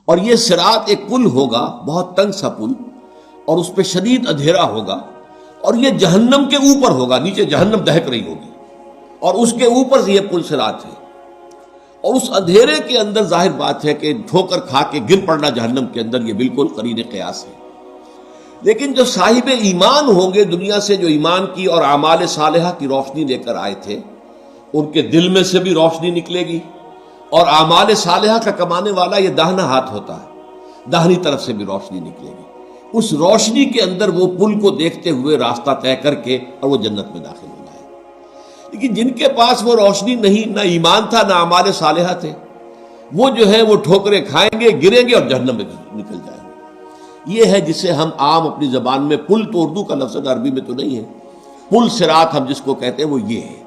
اور یہ صراط ایک پل ہوگا، بہت تنگ سا پل، اور اس پہ شدید اندھیرا ہوگا، اور یہ جہنم کے اوپر ہوگا، نیچے جہنم دہک رہی ہوگی اور اس کے اوپر سے یہ پل صراط ہے، اور اس اندھیرے کے اندر ظاہر بات ہے کہ ٹھوکر کھا کے گر پڑنا جہنم کے اندر یہ بالکل قرین قیاس ہے۔ لیکن جو صاحب ایمان ہوں گے، دنیا سے جو ایمان کی اور اعمال صالحہ کی روشنی لے کر آئے تھے، ان کے دل میں سے بھی روشنی نکلے گی، اور اعمال صالحہ کا کمانے والا یہ داہنا ہاتھ ہوتا ہے، داہنی طرف سے بھی روشنی نکلے گی۔ اس روشنی کے اندر وہ پل کو دیکھتے ہوئے راستہ طے کر کے اور وہ جنت میں داخل ہو جائے۔ لیکن جن کے پاس وہ روشنی نہیں، نہ ایمان تھا نہ اعمال صالحہ تھے، وہ جو ہے وہ ٹھوکریں کھائیں گے، گریں گے اور جہنم میں نکل جائیں گے۔ یہ ہے جسے ہم عام اپنی زبان میں، پل تو اردو کا لفظ ہے، عربی میں تو نہیں ہے، پل صراط ہم جس کو کہتے ہیں وہ یہ ہے۔